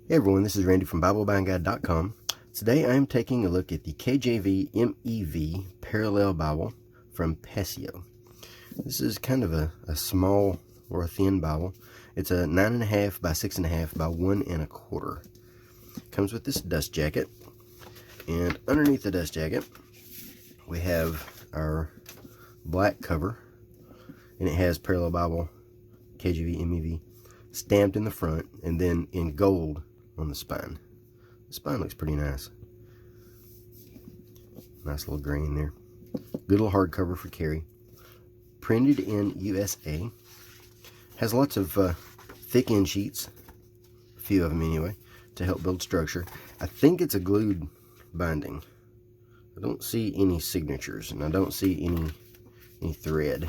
Hey everyone, this is Randy from BibleBindGuide.com. Today I am taking a look at the KJV MEV Parallel Bible from Passio. This is kind of a small or a thin Bible. It's a 9.5 by 6.5 by 1 1/4. Comes with this dust jacket, and underneath the dust jacket we have our black cover, and it has Parallel Bible KJV MEV stamped in the front and then in gold on the spine. The spine looks pretty nice. Nice little grain there. Good little hardcover for carry. Printed in USA. Has lots of thick end sheets, a few of them anyway, to help build structure. I think it's a glued binding. I don't see any signatures, and I don't see any thread.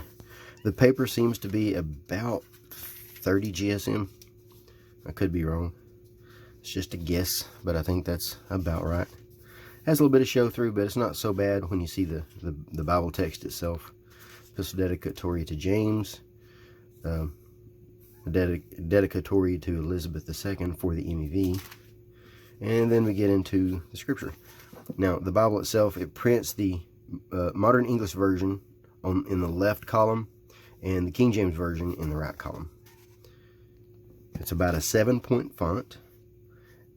The paper seems to be about 30 GSM. I could be wrong. It's just a guess, but I think that's about right. Has a little bit of show through, but it's not so bad when you see the Bible text itself. Epistle dedicatory to James, dedicatory to Elizabeth II for the MEV, and then we get into the scripture. Now, the Bible itself, it prints the Modern English Version in the left column and the King James Version in the right column. It's about a 7-point font.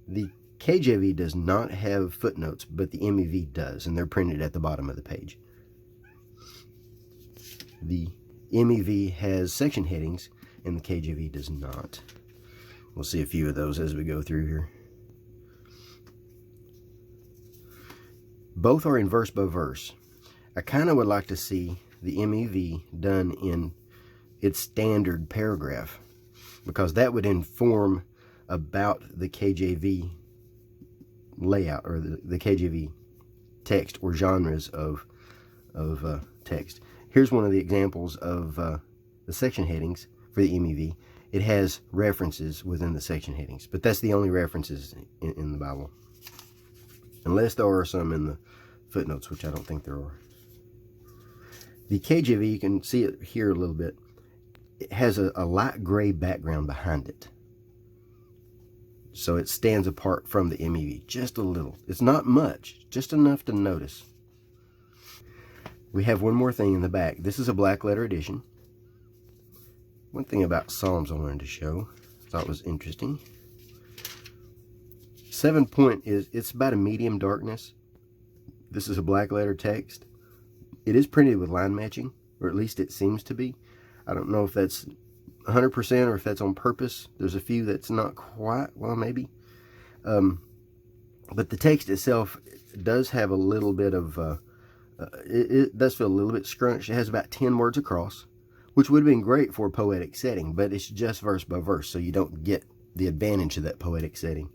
The KJV does not have footnotes, but the MEV does, and they're printed at the bottom of the page. The MEV has section headings, and the KJV does not. We'll see a few of those as we go through here. Both are in verse by verse. I kind of would like to see the MEV done in its standard paragraph, because that would inform about the KJV layout, or the KJV text or genres of text. Here's one of the examples of the section headings for the MEV. It has references within the section headings, but that's the only references in the Bible, unless there are some in the footnotes, which I don't think there are. The KJV, you can see it here a little bit, it has a light gray background behind it, so it stands apart from the MEV just a little. It's not much, just enough to notice. We have one more thing in the back. This is a black letter edition. One thing about Psalms I wanted to show, thought was interesting. 7-point it's about a medium darkness. This is a black letter text. It is printed with line matching, or at least it seems to be. I don't know if that's 100% or if that's on purpose. There's a few that's not quite, well, maybe. But the text itself does have a little bit of, it does feel a little bit scrunched. It has about 10 words across, which would have been great for a poetic setting, but it's just verse by verse, so you don't get the advantage of that poetic setting.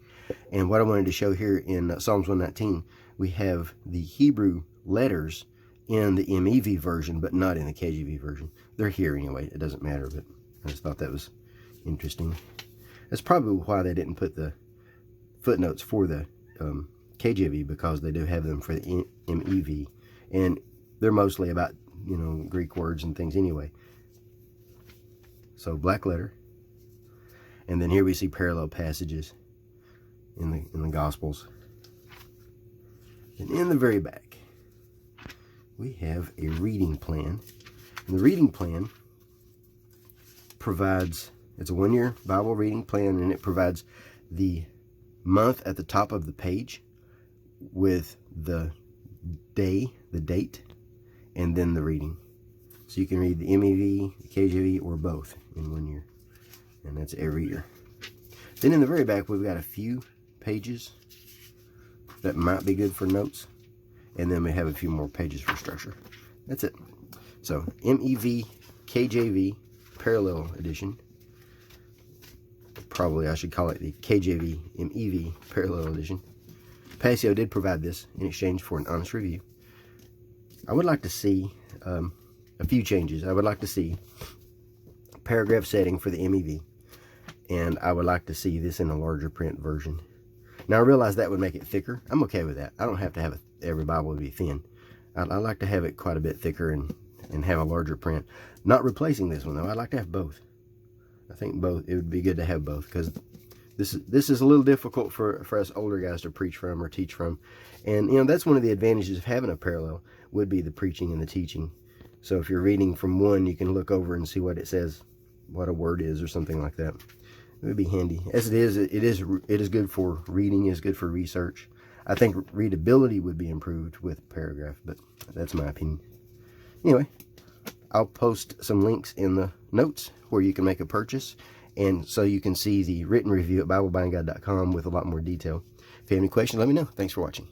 And what I wanted to show here in Psalms 119, we have the Hebrew letters in the MEV version, but not in the KJV version. They're here anyway, it doesn't matter, but I just thought that was interesting. That's probably why they didn't put the footnotes for the KJV, because they do have them for the MEV, and they're mostly about, you know, Greek words and things anyway. So black letter, and then here we see parallel passages in the Gospels. And in the very back, we have a reading plan. And the reading plan provides, it's a 1-year Bible reading plan, and it provides the month at the top of the page with the day, the date, and then the reading. So you can read the MEV, the KJV, or both in 1 year. And that's every year. Then in the very back, we've got a few pages that might be good for notes. And then we have a few more pages for structure. That's it. So, MEV KJV Parallel Edition. Probably I should call it the KJV MEV Parallel Edition. Passio did provide this in exchange for an honest review. I would like to see a few changes. I would like to see paragraph setting for the MEV, and I would like to see this in a larger print version. Now, I realize that would make it thicker. I'm okay with that. I don't have to have every Bible to be thin. I like to have it quite a bit thicker and have a larger print. Not replacing this one, though. I'd like to have both. I think both. It would be good to have both, because This is a little difficult for us older guys to preach from or teach from. And, you know, that's one of the advantages of having a parallel, would be the preaching and the teaching. So if you're reading from one, you can look over and see what it says, what a word is or something like that. It would be handy. As it is good for reading, is good for research. I think readability would be improved with paragraph, but that's my opinion. Anyway, I'll post some links in the notes where you can make a purchase, and so you can see the written review at BibleBindingGuide.com with a lot more detail. If you have any questions, let me know. Thanks for watching.